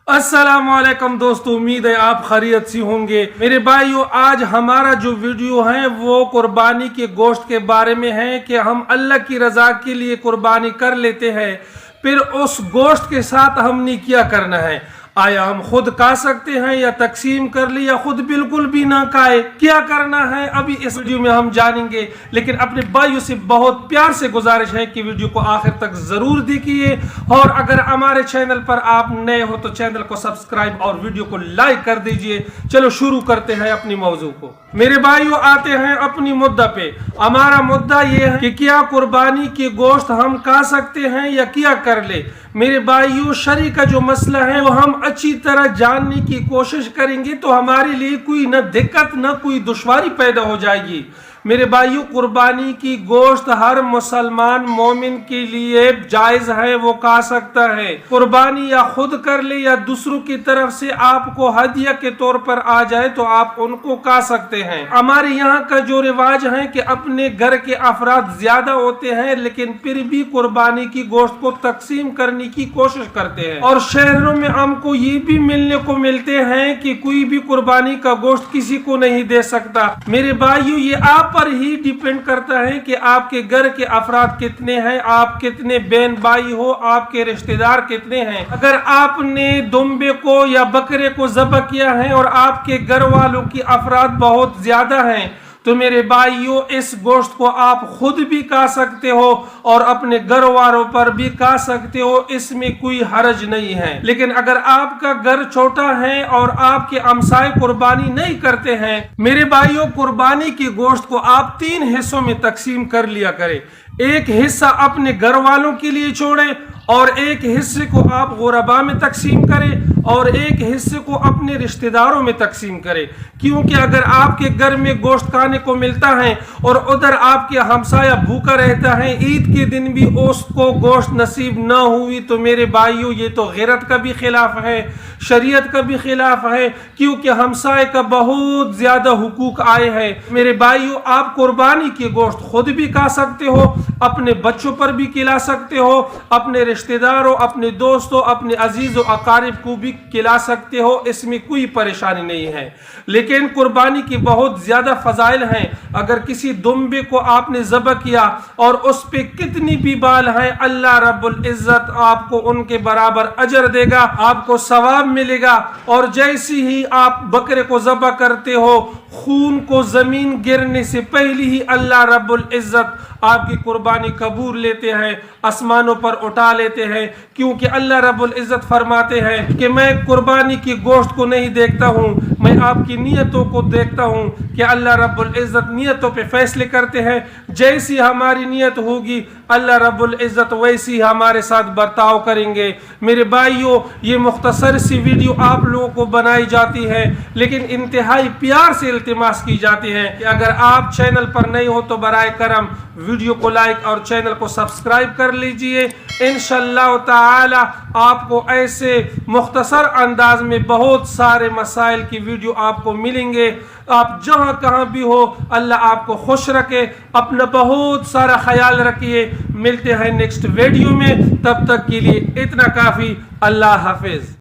अस्सलाम वालेकुम दोस्तों, उम्मीद है आप खैरियत से होंगे। मेरे भाइयों, आज हमारा जो वीडियो है वो कुर्बानी के गोश्त के बारे में है कि हम अल्लाह की रजा के लिए कुर्बानी कर लेते हैं, फिर उस गोश्त के साथ हमने क्या करना है। आया हम खुद खा सकते हैं या तकसीम कर ली, या खुद बिल्कुल भी ना खाए, क्या करना है अभी इस वीडियो में हम जानेंगे। लेकिन अपने भाइयों से बहुत प्यार से गुजारिश है कि वीडियो को आखिर तक जरूर देखिए, और अगर हमारे चैनल पर आप नए हो तो चैनल को सब्सक्राइब और वीडियो को लाइक कर दीजिए। चलो शुरू करते हैं अपनी मौजू को। मेरे भाइयों, आते हैं अपनी मुद्दा पे। हमारा मुद्दा ये है कि क्या कुर्बानी के गोश्त हम खा सकते हैं या क्या कर ले। मेरे भाइयों, शरी का जो मसला है वो हम अच्छी तरह जानने की कोशिश करेंगे तो हमारे लिए कोई न दिक्कत न कोई दुश्वारी पैदा हो जाएगी। मेरे भाइयों, कुर्बानी की गोश्त हर मुसलमान मोमिन के लिए जायज है, वो खा सकता है। कुर्बानी या खुद कर ले या दूसरों की तरफ से आपको हदिया के तौर पर आ जाए तो आप उनको खा सकते हैं। हमारे यहाँ का जो रिवाज है कि अपने घर के अफराद ज्यादा होते हैं लेकिन फिर भी कुर्बानी की गोश्त को तकसीम करने की कोशिश करते हैं, और शहरों में हमको ये भी मिलने को मिलते हैं कि कोई भी कुर्बानी का गोश्त किसी को नहीं दे सकता। मेरे भाइयों, ये आप पर ही डिपेंड करता है कि आपके घर के अफराद कितने हैं, आप कितने बहन भाई हो, आपके रिश्तेदार कितने हैं। अगर आपने दुम्बे को या बकरे को ज़बह किया है और आपके घर वालों की अफराद बहुत ज्यादा हैं तो मेरे भाइयों, इस गोश्त को आप खुद भी खा सकते हो और अपने घर वालों पर भी खा सकते हो, इसमें कोई हर्ज नहीं है। लेकिन अगर आपका घर छोटा है और आपके हमसाए कुर्बानी नहीं करते हैं, मेरे भाइयों, कुर्बानी के गोश्त को आप 3 हिस्सों में तकसीम कर लिया करें। एक हिस्सा अपने घर वालों के लिए छोड़ें, और एक हिस्से को आप गुरबा में तकसीम करें, और एक हिस्से को अपने रिश्तेदारों में तकसीम करें। क्योंकि अगर आपके घर में गोश्त खाने को मिलता है और उधर आपके हमसाया भूखा रहता है, ईद के दिन भी उसको गोश्त नसीब न हुई, तो मेरे भाइयों, ये तो गैरत का भी खिलाफ है, शरीयत का भी खिलाफ है, क्योंकि हमसाए का बहुत ज्यादा हुकूक आए हैं। मेरे भाइयों, आप कुर्बानी के गोश्त खुद भी खा सकते हो, अपने बच्चों पर भी खिला सकते हो, अपने रिश्तेदारों, अपने दोस्तों, अपने अजीज और अकारिब को भी खिला सकते हो, इसमें कोई परेशानी नहीं है। लेकिन कुर्बानी की बहुत ज्यादा फजाइल हैं। अगर किसी दुम्बे को आपने ज़बह किया और उस पे कितनी भी बाल हैं, अल्लाह रब्बुल इज्जत आपको उनके बराबर अजर देगा, आपको सवाब मिलेगा। और जैसे ही आप बकरे को ज़बह करते हो, खून को जमीन गिरने से पहले ही अल्लाह रब्बुल इज्जत आपकी कुर्बानी कबूल लेते हैं, आसमानों पर उठा लेते हैं। क्योंकि अल्लाह रब्बुल इज्जत फरमाते हैं कि मैं कुर्बानी की गोश्त को नहीं देखता हूँ, मैं आपकी नियतों को देखता हूँ। कि अल्लाह रब्बुल इज्जत नियतों पे फैसले करते हैं। जैसी हमारी नियत होगी अल्लाह रब्बुल इज्जत वैसी हमारे साथ बर्ताव करेंगे। मेरे भाइयों, ये मुख्तसर सी वीडियो आप लोगों को बनाई जाती है, लेकिन इंतहाई प्यार से इल्तिमास की जाती है कि अगर आप चैनल पर नए हो तो बराए करम वीडियो को लाइक और चैनल को सब्सक्राइब कर लीजिए। इंशाअल्लाह ताला आपको ऐसे मुख्तसर अंदाज में बहुत सारे मसाइल की वीडियो आपको मिलेंगे। आप जहां कहां भी हो, अल्लाह आपको खुश रखे। अपना बहुत सारा ख्याल रखिए। मिलते हैं नेक्स्ट वीडियो में, तब तक के लिए इतना काफी। अल्लाह हाफिज।